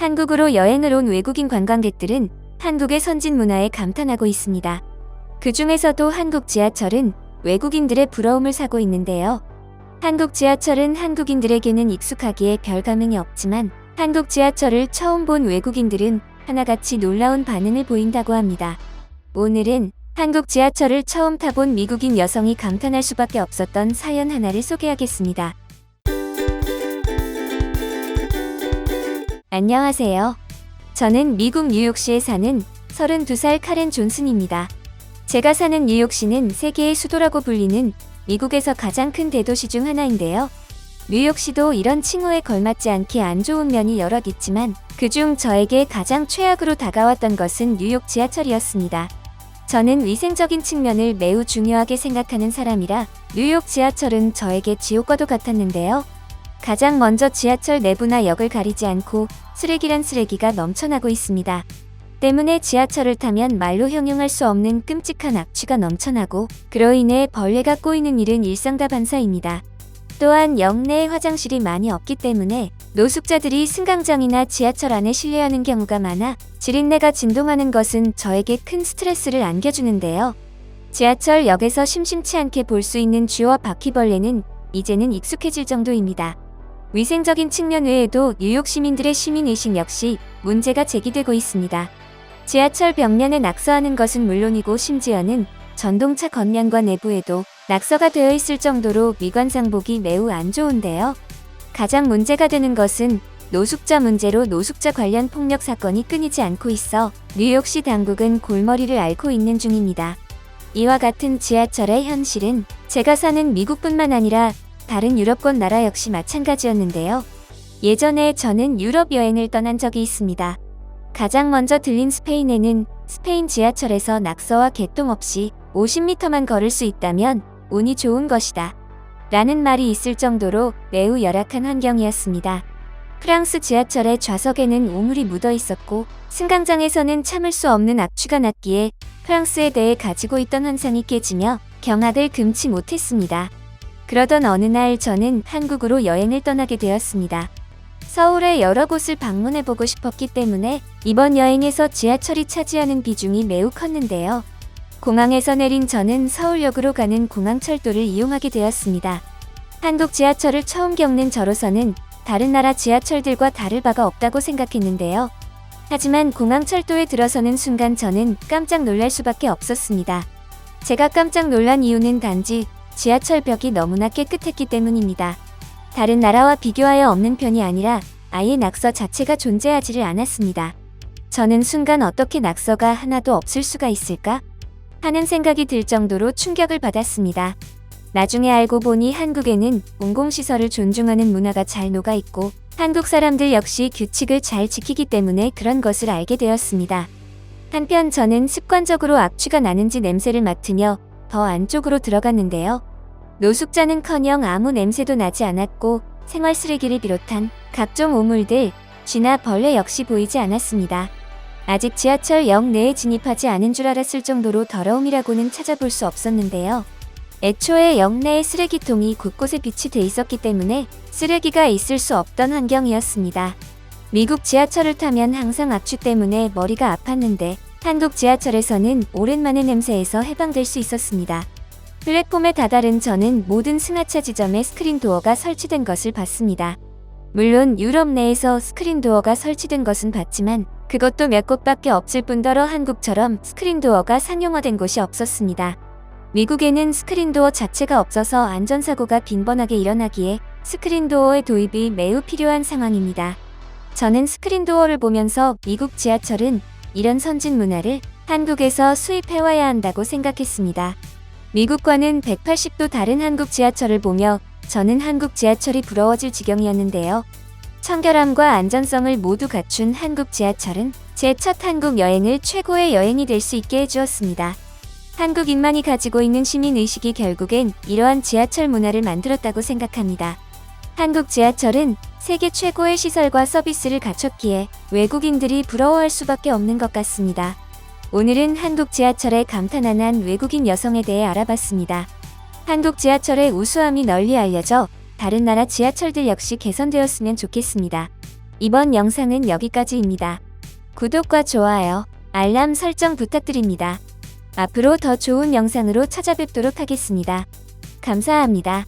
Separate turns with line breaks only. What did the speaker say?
한국으로 여행을 온 외국인 관광객들은 한국의 선진 문화에 감탄하고 있습니다. 그 중에서도 한국 지하철은 외국인들의 부러움을 사고 있는데요. 한국 지하철은 한국인들에게는 익숙하기에 별 감흥이 없지만 한국 지하철을 처음 본 외국인들은 하나같이 놀라운 반응을 보인다고 합니다. 오늘은 한국 지하철을 처음 타본 미국인 여성이 감탄할 수밖에 없었던 사연 하나를 소개하겠습니다. 안녕하세요. 저는 미국 뉴욕시에 사는 32살 카렌 존슨입니다. 제가 사는 뉴욕시는 세계의 수도라고 불리는 미국에서 가장 큰 대도시 중 하나인데요. 뉴욕시도 이런 칭호에 걸맞지 않게 안 좋은 면이 여럿 있지만 그중 저에게 가장 최악으로 다가왔던 것은 뉴욕 지하철이었습니다. 저는 위생적인 측면을 매우 중요하게 생각하는 사람이라 뉴욕 지하철은 저에게 지옥과도 같았는데요. 가장 먼저 지하철 내부나 역을 가리지 않고 쓰레기란 쓰레기가 넘쳐나고 있습니다. 때문에 지하철을 타면 말로 형용할 수 없는 끔찍한 악취가 넘쳐나고 그로 인해 벌레가 꼬이는 일은 일상다반사입니다. 또한 역내에 화장실이 많이 없기 때문에 노숙자들이 승강장이나 지하철 안에 실내하는 경우가 많아 지린내가 진동하는 것은 저에게 큰 스트레스를 안겨주는데요. 지하철역에서 심심치 않게 볼 수 있는 쥐와 바퀴벌레는 이제는 익숙해질 정도입니다. 위생적인 측면 외에도 뉴욕 시민들의 시민의식 역시 문제가 제기되고 있습니다. 지하철 벽면에 낙서하는 것은 물론이고 심지어는 전동차 겉면과 내부에도 낙서가 되어 있을 정도로 미관상 보기 매우 안 좋은데요. 가장 문제가 되는 것은 노숙자 문제로 노숙자 관련 폭력 사건이 끊이지 않고 있어 뉴욕시 당국은 골머리를 앓고 있는 중입니다. 이와 같은 지하철의 현실은 제가 사는 미국뿐만 아니라 다른 유럽권 나라 역시 마찬가지였는데요. 예전에 저는 유럽 여행을 떠난 적이 있습니다. 가장 먼저 들린 스페인에는 스페인 지하철에서 낙서와 개똥 없이 50m만 걸을 수 있다면 운이 좋은 것이다 라는 말이 있을 정도로 매우 열악한 환경이었습니다. 프랑스 지하철의 좌석에는 오물이 묻어 있었고 승강장에서는 참을 수 없는 악취가 났기에 프랑스에 대해 가지고 있던 환상이 깨지며 경악을 금치 못했습니다. 그러던 어느 날 저는 한국으로 여행을 떠나게 되었습니다. 서울의 여러 곳을 방문해보고 싶었기 때문에 이번 여행에서 지하철이 차지하는 비중이 매우 컸는데요. 공항에서 내린 저는 서울역으로 가는 공항철도를 이용하게 되었습니다. 한국 지하철을 처음 겪는 저로서는 다른 나라 지하철들과 다를 바가 없다고 생각했는데요. 하지만 공항철도에 들어서는 순간 저는 깜짝 놀랄 수밖에 없었습니다. 제가 깜짝 놀란 이유는 단지 지하철 벽이 너무나 깨끗했기 때문입니다. 다른 나라와 비교하여 없는 편이 아니라 아예 낙서 자체가 존재하지를 않았습니다. 저는 순간 어떻게 낙서가 하나도 없을 수가 있을까? 하는 생각이 들 정도로 충격을 받았습니다. 나중에 알고 보니 한국에는 공공시설을 존중하는 문화가 잘 녹아있고 한국 사람들 역시 규칙을 잘 지키기 때문에 그런 것을 알게 되었습니다. 한편 저는 습관적으로 악취가 나는지 냄새를 맡으며 더 안쪽으로 들어갔는데요. 노숙자는커녕 아무 냄새도 나지 않았고 생활 쓰레기를 비롯한 각종 오물들, 쥐나 벌레 역시 보이지 않았습니다. 아직 지하철 역 내에 진입하지 않은 줄 알았을 정도로 더러움이라고는 찾아볼 수 없었는데요. 애초에 역 내에 쓰레기통이 곳곳에 비치돼 있었기 때문에 쓰레기가 있을 수 없던 환경이었습니다. 미국 지하철을 타면 항상 악취 때문에 머리가 아팠는데 한국 지하철에서는 오랜만에 냄새에서 해방될 수 있었습니다. 플랫폼에 다다른 저는 모든 승하차 지점에 스크린 도어가 설치된 것을 봤습니다. 물론 유럽 내에서 스크린 도어가 설치된 것은 봤지만 그것도 몇 곳밖에 없을 뿐더러 한국처럼 스크린 도어가 상용화된 곳이 없었습니다. 미국에는 스크린 도어 자체가 없어서 안전사고가 빈번하게 일어나기에 스크린 도어의 도입이 매우 필요한 상황입니다. 저는 스크린 도어를 보면서 미국 지하철은 이런 선진 문화를 한국에서 수입해와야 한다고 생각했습니다. 미국과는 180도 다른 한국 지하철을 보며 저는 한국 지하철이 부러워질 지경이었는데요. 청결함과 안전성을 모두 갖춘 한국 지하철은 제 첫 한국 여행을 최고의 여행이 될 수 있게 해주었습니다. 한국인만이 가지고 있는 시민의식이 결국엔 이러한 지하철 문화를 만들었다고 생각합니다. 한국 지하철은 세계 최고의 시설과 서비스를 갖췄기에 외국인들이 부러워할 수밖에 없는 것 같습니다. 오늘은 한국 지하철에 감탄한 한 외국인 여성에 대해 알아봤습니다. 한국 지하철의 우수함이 널리 알려져 다른 나라 지하철들 역시 개선되었으면 좋겠습니다. 이번 영상은 여기까지입니다. 구독과 좋아요, 알람 설정 부탁드립니다. 앞으로 더 좋은 영상으로 찾아뵙도록 하겠습니다. 감사합니다.